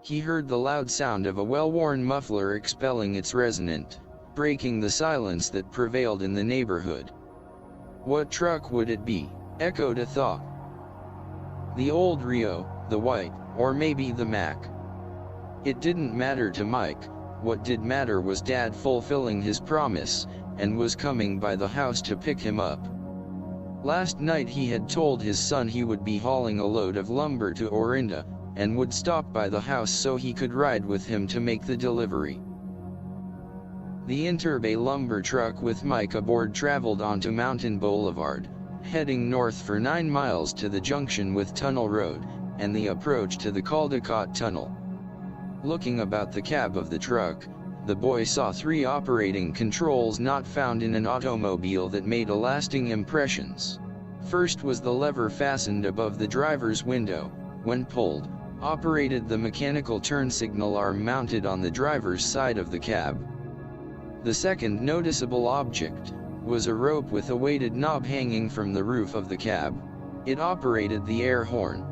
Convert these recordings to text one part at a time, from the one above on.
He heard the loud sound of a well-worn muffler expelling its resonant, breaking the silence that prevailed in the neighborhood. What truck would it be? Echoed a thought. The old Rio, the white, or maybe the Mac. It didn't matter to Mike. What did matter was Dad fulfilling his promise, and was coming by the house to pick him up. Last night he had told his son he would be hauling a load of lumber to Orinda, and would stop by the house so he could ride with him to make the delivery. The Interbay lumber truck with Mike aboard traveled onto Mountain Boulevard, heading north for 9 miles to the junction with Tunnel Road, and the approach to the Caldecott Tunnel. Looking about the cab of the truck, the boy saw 3 operating controls not found in an automobile that made a lasting impressions. First was the lever fastened above the driver's window. When pulled, operated the mechanical turn signal arm mounted on the driver's side of the cab. The second noticeable object was a rope with a weighted knob hanging from the roof of the cab. It operated the air horn.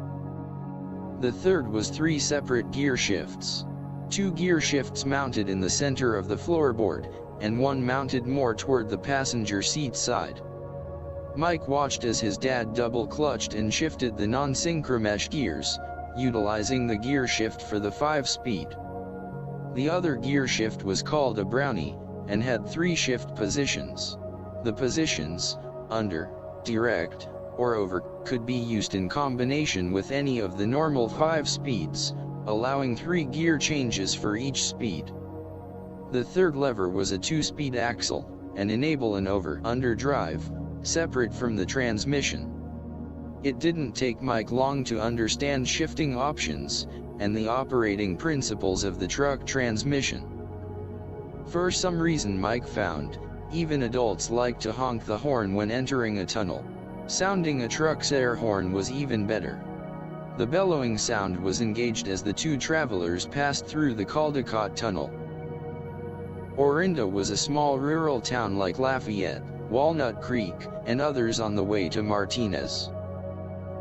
The third was 3 separate gear shifts. 2 gear shifts mounted in the center of the floorboard, and 1 mounted more toward the passenger seat side. Mike watched as his dad double-clutched and shifted the non-synchromesh gears, utilizing the gear shift for the 5-speed. The other gear shift was called a Brownie, and had 3 shift positions. The positions, under, direct, or over, could be used in combination with any of the normal 5 speeds, allowing 3 gear changes for each speed. The third lever was a 2-speed axle, and enable an over-under drive, separate from the transmission. It didn't take Mike long to understand shifting options, and the operating principles of the truck transmission. For some reason Mike found, even adults like to honk the horn when entering a tunnel. Sounding a truck's air horn was even better. The bellowing sound was engaged as the 2 travelers passed through the Caldecott Tunnel. Orinda was a small rural town like Lafayette, Walnut Creek, and others on the way to Martinez.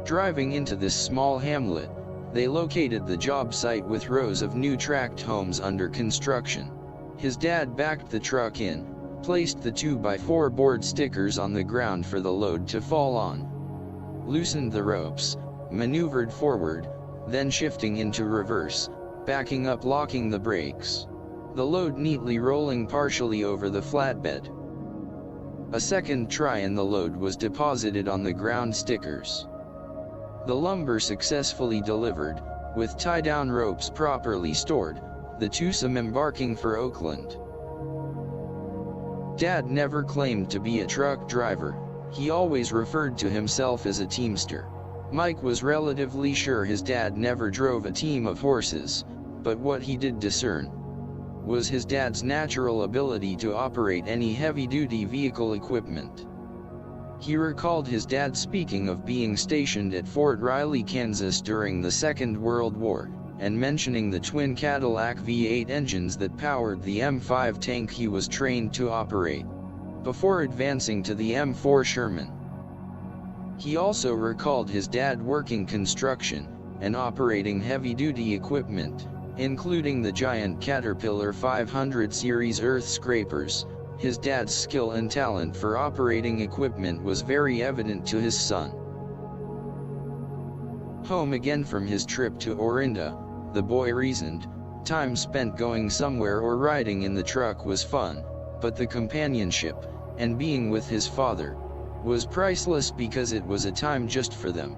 Driving into this small hamlet, they located the job site with rows of new tract homes under construction. His dad backed the truck in, placed the 2x4 board stickers on the ground for the load to fall on, loosened the ropes, maneuvered forward, then shifting into reverse, backing up, locking the brakes. The load neatly rolling partially over the flatbed. A second try and the load was deposited on the ground stickers. The lumber successfully delivered, with tie-down ropes properly stored, the twosome embarking for Oakland. Dad never claimed to be a truck driver. He always referred to himself as a teamster. Mike was relatively sure his dad never drove a team of horses, but what he did discern was his dad's natural ability to operate any heavy-duty vehicle equipment. He recalled his dad speaking of being stationed at Fort Riley, Kansas during the Second World War, and mentioning the twin Cadillac V8 engines that powered the M5 tank he was trained to operate, before advancing to the M4 Sherman. He also recalled his dad working construction, and operating heavy-duty equipment, including the giant Caterpillar 500 series earth scrapers. His dad's skill and talent for operating equipment was very evident to his son. Home again from his trip to Orinda, the boy reasoned, time spent going somewhere or riding in the truck was fun, but the companionship, and being with his father, was priceless because it was a time just for them.